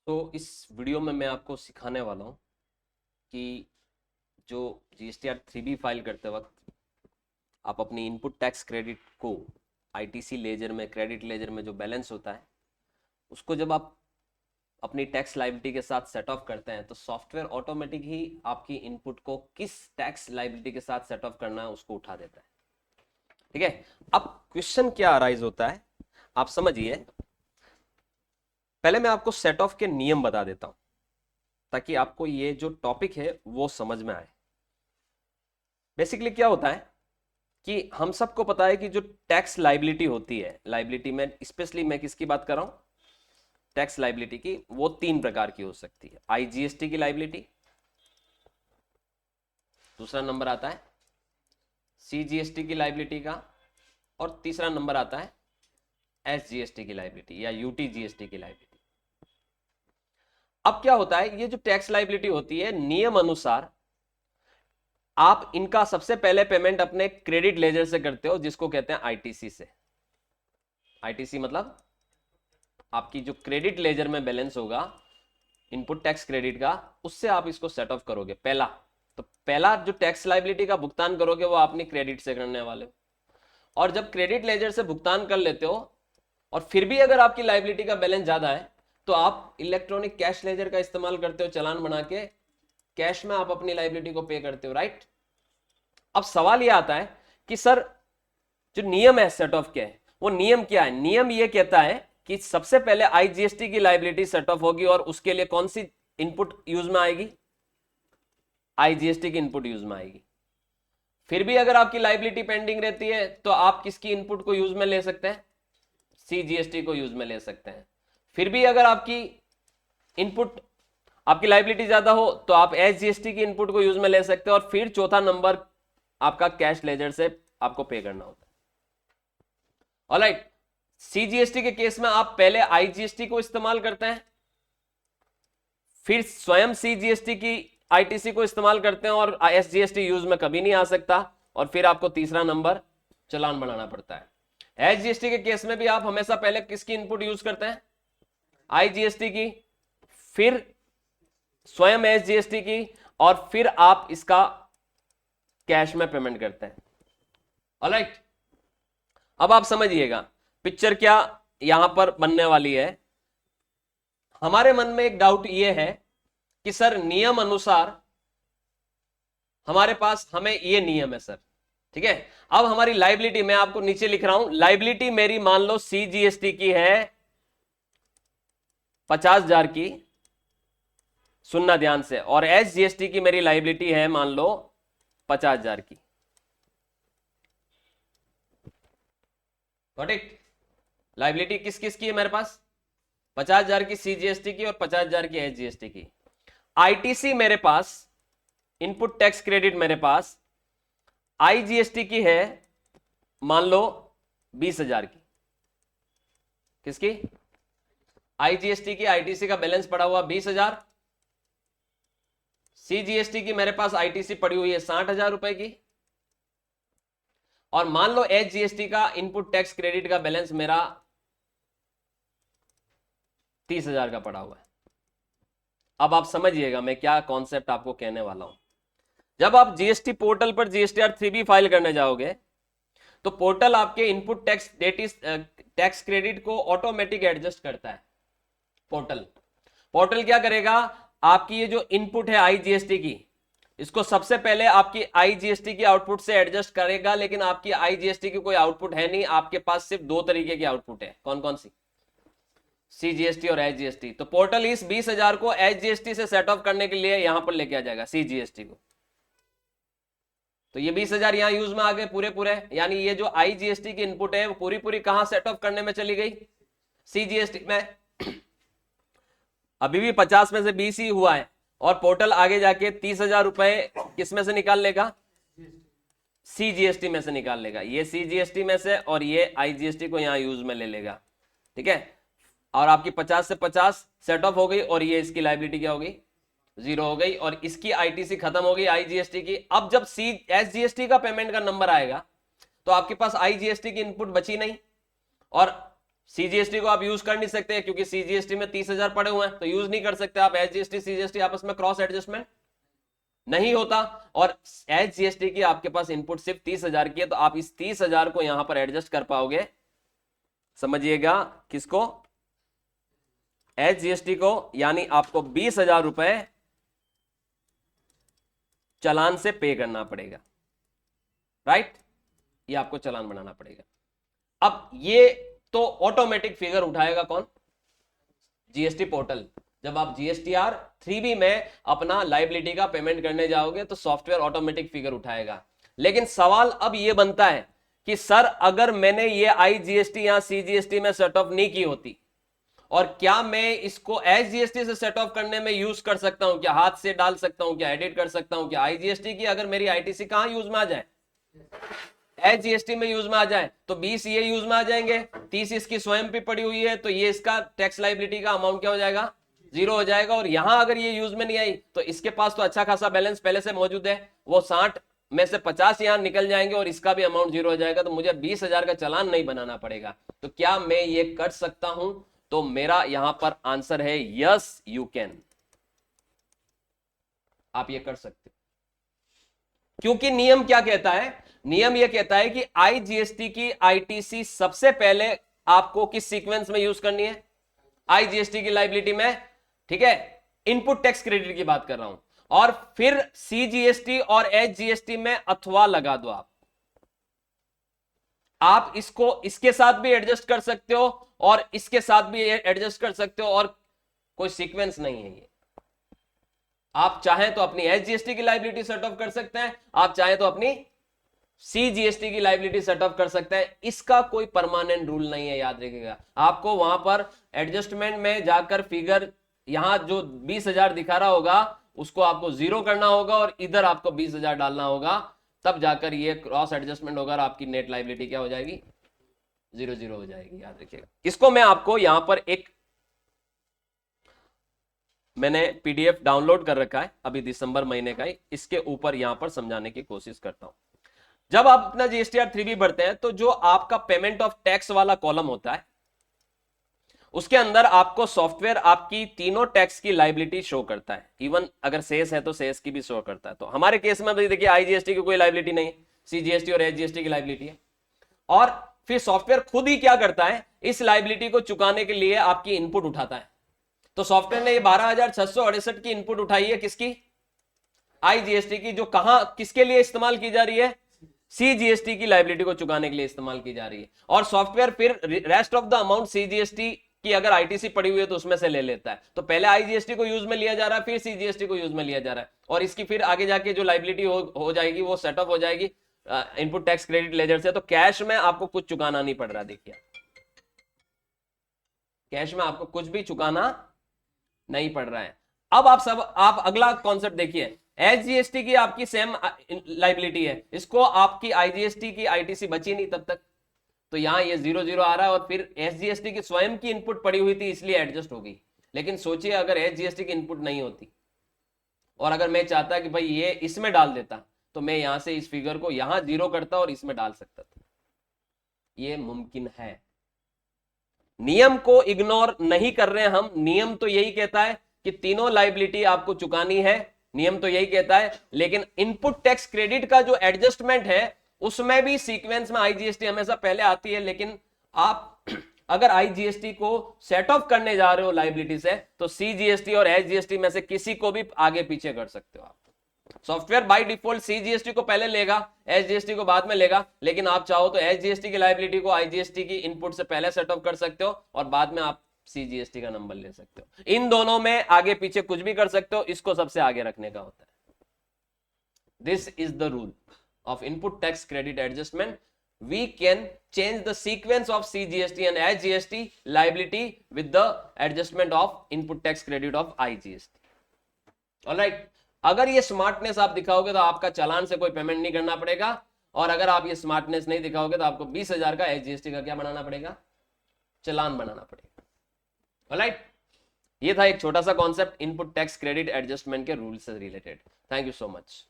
तो इस वीडियो में मैं आपको सिखाने वाला हूँ कि जो GSTR 3B फाइल करते वक्त आप अपनी इनपुट टैक्स क्रेडिट को ITC लेजर में, क्रेडिट लेजर में जो बैलेंस होता है उसको जब आप अपनी टैक्स लायबिलिटी के साथ सेट ऑफ करते हैं तो सॉफ्टवेयर ऑटोमेटिक ही आपकी इनपुट को किस टैक्स लायबिलिटी के साथ सेट ऑफ करना है उसको उठा देता है। ठीक है, अब क्वेश्चन क्या अराइज होता है आप समझिए। पहले मैं आपको सेट ऑफ के नियम बता देता हूं ताकि आपको ये जो टॉपिक है वो समझ में आए। बेसिकली क्या होता है कि हम सबको पता है कि जो टैक्स लायबिलिटी होती है, लायबिलिटी में स्पेशली मैं किसकी बात कर रहा हूं, टैक्स लायबिलिटी की, वो तीन प्रकार की हो सकती है। IGST की लायबिलिटी, दूसरा नंबर आता है CGST की लायबिलिटी का, और तीसरा नंबर आता है SGST की लायबिलिटी या UTGST की लायबिलिटी। अब क्या होता है, ये जो टैक्स लायबिलिटी होती है नियम अनुसार आप इनका सबसे पहले पेमेंट अपने क्रेडिट लेजर से करते हो जिसको कहते हैं ITC से। ITC मतलब आपकी जो क्रेडिट लेजर में बैलेंस होगा इनपुट टैक्स क्रेडिट का, उससे आप इसको सेट ऑफ करोगे। पहला जो टैक्स लायबिलिटी का भुगतान करोगे वो अपनी क्रेडिट से करने वाले हो, और जब क्रेडिट लेजर से भुगतान कर लेते हो और फिर भी अगर आपकी लायबिलिटी का बैलेंस ज्यादा है तो आप इलेक्ट्रॉनिक कैश लेजर का इस्तेमाल करते हो, चालान बना के कैश में आप अपनी लायबिलिटी को पे करते हो, राइट। अब सवाल यह आता है कि सर जो नियम है सेट ऑफ के, वो नियम क्या है? नियम ये कहता है कि सबसे पहले IGST की लायबिलिटी सेट ऑफ होगी और उसके लिए कौन सी इनपुट यूज में आएगी? IGST की इनपुट यूज में आएगी। फिर भी अगर आपकी लायबिलिटी पेंडिंग रहती है तो आप किसकी इनपुट को यूज में ले सकते हैं? CGST को यूज में ले सकते हैं। फिर भी अगर आपकी इनपुट, आपकी लायबिलिटी ज्यादा हो तो आप SGST की इनपुट को यूज में ले सकते हैं, और फिर चौथा नंबर आपका कैश लेजर से आपको पे करना होता है। ऑलराइट, CGST के केस में आप पहले IGST को इस्तेमाल करते हैं, फिर स्वयं CGST की ITC को इस्तेमाल करते हैं, और SGST यूज में कभी नहीं आ सकता, और फिर आपको तीसरा नंबर चालान बनाना पड़ता है। SGST के केस में भी आप हमेशा पहले किसकी इनपुट यूज करते हैं? IGST की, फिर स्वयं SGST की, और फिर आप इसका कैश में पेमेंट करते हैं। ऑलराइट, अब आप समझिएगा पिक्चर क्या यहां पर बनने वाली है। हमारे मन में एक डाउट यह है कि सर नियम अनुसार हमारे पास, हमें ये नियम है सर, ठीक है। अब हमारी लायबिलिटी, मैं आपको नीचे लिख रहा हूं, लायबिलिटी मेरी मान लो CGST की है 50,000 की, सुनना ध्यान से, और SGST की मेरी लायबिलिटी है मान लो 50,000 की। Got it? लायबिलिटी किस किस की है मेरे पास? 50,000 की CGST की और 50,000 की SGST की। ITC मेरे पास, इनपुट टैक्स क्रेडिट मेरे पास IGST की है मान लो 20,000 की। किसकी? IGST की। ITC का बैलेंस पड़ा हुआ 20,000। CGST की मेरे पास ITC पड़ी हुई है 60,000 रुपए की, और मान लो SGST का इनपुट टैक्स क्रेडिट का बैलेंस मेरा 30,000 का पड़ा हुआ है। अब आप समझिएगा मैं क्या कॉन्सेप्ट आपको कहने वाला हूं। जब आप GST पोर्टल पर GSTR 3B फाइल करने जाओगे तो पोर्टल आपके इनपुट टैक्स क्रेडिट को ऑटोमेटिक एडजस्ट करता है। पोर्टल क्या करेगा, आपकी ये जो इनपुट है IGST की, इसको सबसे पहले आपकी IGST की आउटपुट से एडजस्ट करेगा, लेकिन आपकी IGST की कोई आउटपुट है नहीं, आपके पास सिर्फ दो तरीके की आउटपुट है। कौन कौन सी? CGST और SGST। तो पोर्टल इस 20,000 को SGST से सेट ऑफ करने के लिए यहां पर लेके आ जाएगा CGST को। तो ये 20,000 यहां यूज में आ गए पूरे, यानी ये जो IGST की इनपुट है वो पूरी कहां सेट ऑफ करने में चली गई? CGST में। अभी भी 50 में से 20 ही हुआ है, और पोर्टल आगे जाके 30,000 रुपए किस में से निकाल लेगा? CGST में से निकाल लेगा। ये CGST में से और ये IGST को यहां यूज में ले लेगा, ठीक है। और आपकी 50 से 50 सेट ऑफ हो गई, और ये इसकी लायबिलिटी क्या होगी? 0 हो गई, और इसकी ITC खत्म हो गई IGST की। अब जब SGST का पेमेंट का नंबर आएगा तो आपके पास IGST की इनपुट बची नहीं, और सीजीएसटी को आप यूज कर नहीं सकते क्योंकि सीजीएसटी में 30,000 पड़े हुए हैं, तो यूज नहीं कर सकते आप। एचजीएसटी सीजीएसटी आपस में क्रॉस एडजस्टमेंट नहीं होता, और एचजीएसटी की आपके पास इनपुट सिर्फ 30,000 की है, तो आप इस 30,000 को यहां पर एडजस्ट कर पाओगे। समझिएगा, किसको? एचजीएसटी को, यानी आपको 20,000 रुपए चालान से पे करना पड़ेगा, राइट? ये आपको चालान बनाना पड़ेगा। अब ये तो ऑटोमेटिक फिगर उठाएगा कौन? GST portal. जब आप जीएसटीआर 3B में अपना लायबिलिटी का पेमेंट करने जाओगे तो सॉफ्टवेयर ऑटोमेटिक फिगर उठाएगा। लेकिन सवाल अब यह बनता है कि सर अगर मैंने ये आईजीएसटी या सीजीएसटी में सेट ऑफ नहीं की होती, और क्या मैं इसको एचजीएसटी से सेट ऑफ करने में यूज कर सकता हूं? क्या हाथ से डाल सकता हूं? क्या एडिट कर सकता हूं? क्या आईजीएसटी की अगर मेरी आईटीसी कहां यूज में आ जाए? एचजीएसटी में यूज में आ जाए तो 20 ये यूज में आ जाएंगे, 30 इसकी स्वयं पे पड़ी हुई है, तो ये इसका टैक्स लायबिलिटी का अमाउंट क्या हो जाएगा? 0 हो जाएगा। और यहां अगर ये यूज में नहीं आई तो इसके पास तो अच्छा खासा बैलेंस पहले से मौजूद है, वो 60 में से 50 यहां निकल जाएंगे और इसका भी अमाउंट 0 हो जाएगा, तो मुझे 20,000 का चालान नहीं बनाना पड़ेगा। तो क्या मैं ये कर सकता हूं? तो मेरा यहां पर आंसर है यस, यू कैन। आप ये कर सकते हो, क्योंकि नियम क्या कहता है? नियम यह कहता है कि आईजीएसटी की आईटीसी सबसे पहले आपको किस सीक्वेंस में यूज करनी है? आईजीएसटी की लायबिलिटी में, ठीक है, इनपुट टैक्स क्रेडिट की बात कर रहा हूं, और फिर सीजीएसटी और एचजीएसटी में अथवा लगा दो। आप इसको इसके साथ भी एडजस्ट कर सकते हो और इसके साथ भी एडजस्ट कर सकते हो, और कोई सीक्वेंस नहीं है ये। आप चाहें तो अपनी एचजीएसटी की लायबिलिटी सेट ऑफ कर सकते हैं, आप चाहें तो अपनी सीजीएसटी की लायबिलिटी सेट ऑफ कर सकते हैं। इसका कोई परमानेंट रूल नहीं है, याद रखिएगा। आपको वहां पर एडजस्टमेंट में जाकर फिगर यहां जो 20,000 दिखा रहा होगा उसको आपको 0 करना होगा और इधर आपको 20,000 डालना होगा, तब जाकर ये क्रॉस एडजस्टमेंट होगा और आपकी नेट लायबिलिटी क्या हो जाएगी? 0 हो जाएगी, याद रखिएगा। इसको मैं आपको यहां पर एक मैंने पीडीएफ डाउनलोड कर रखा है अभी दिसंबर महीने का ही, इसके ऊपर यहां पर समझाने की कोशिश करता हूं। जब आप अपना जीएसटीआर 3B भरते हैं तो जो आपका पेमेंट ऑफ टैक्स वाला कॉलम होता है उसके अंदर आपको सॉफ्टवेयर आपकी तीनों टैक्स की लायबिलिटी शो करता है। इवन अगर सेस है तो सेस की भी शो करता है। तो हमारे केस में भी देखिए आईजीएसटी की कोई लायबिलिटी नहीं है, सीजीएसटी और एचजीएसटी की लायबिलिटी है। और फिर सॉफ्टवेयर खुद ही क्या करता है? इस लायबिलिटी को चुकाने के लिए आपकी इनपुट उठाता है। तो सॉफ्टवेयर ने ये 12,668 की इनपुट उठाई है, किसकी? आईजीएसटी की, जो कहां किसके लिए इस्तेमाल की जा रही है? सीजीएसटी की लायबिलिटी को चुकाने के लिए इस्तेमाल की जा रही है। और सॉफ्टवेयर फिर rest of the amount CGST की अगर आईटीसी पड़ी हुई है तो उसमें से ले लेता है। तो पहले आईजीएसटी को यूज में लिया जा रहा है, फिर सीजीएसटी को यूज में लिया जा रहा है, और इसकी फिर आगे जाके जो लायबिलिटी हो जाएगी वो सेटअप हो जाएगी इनपुट टैक्स क्रेडिट लेजर से। तो कैश में आपको कुछ चुकाना नहीं पड़ रहा। देखिए, कैश में आपको कुछ भी चुकाना नहीं पड़ रहा है। अब आप अगला कॉन्सेप्ट देखिए। एचजीएसटी की आपकी सेम लायबिलिटी है, इसको आपकी आईजीएसटी की आईटीसी बची नहीं तब तक, तो यहां ये 0 आ रहा है। और फिर एचजीएसटी की स्वयं की इनपुट पड़ी हुई थी इसलिए एडजस्ट हो गई। लेकिन सोचिए अगर एचजीएसटी की इनपुट नहीं होती और अगर मैं चाहता कि भाई ये इसमें डाल देता, तो मैं यहां से इस फिगर को यहां 0 करता और इसमें डाल सकता था। ये मुमकिन है। नियम को इग्नोर नहीं कर रहे हम। नियम तो यही कहता है कि तीनों लायबिलिटी आपको चुकानी है, नियम तो यही कहता है। लेकिन इनपुट टैक्स क्रेडिट का जो एडजस्टमेंट है उसमें भी सीक्वेंस में आईजीएसटी हमेशा पहले आती है। लेकिन आप अगर आईजीएसटी को सेट ऑफ करने जा रहे हो लायबिलिटी से, तो सीजीएसटी और एचजीएसटी में से किसी को भी आगे पीछे कर सकते हो आप। सॉफ्टवेयर बाय डिफॉल्ट सीजीएसटी को पहले लेगा, एचजीएसटी को बाद में लेगा। लेकिन आप चाहो तो एचजीएसटी की लायबिलिटी को आईजीएसटी की इनपुट से पहले सेट ऑफ कर सकते हो और बाद में आप सीजीएसटी का नंबर ले सकते हो। इन दोनों में आगे पीछे कुछ भी कर सकते हो, इसको सबसे आगे रखने का होता है। This is the rule of input tax credit adjustment. We can change the sequence of CGST and HGST liability with the adjustment of input tax credit of IGST. Alright, अगर ये स्मार्टनेस आप दिखाओगे तो आपका चालान से कोई पेमेंट नहीं करना पड़ेगा, और अगर आप ये स्मार्टनेस नहीं दिखाओगे तो आपको 20,000 का HGST का क्या बनाना पड़ेगा? चालान बनाना पड़ेगा। Alright, ये था एक छोटा सा concept input tax credit adjustment के रूल से related. Thank you so much.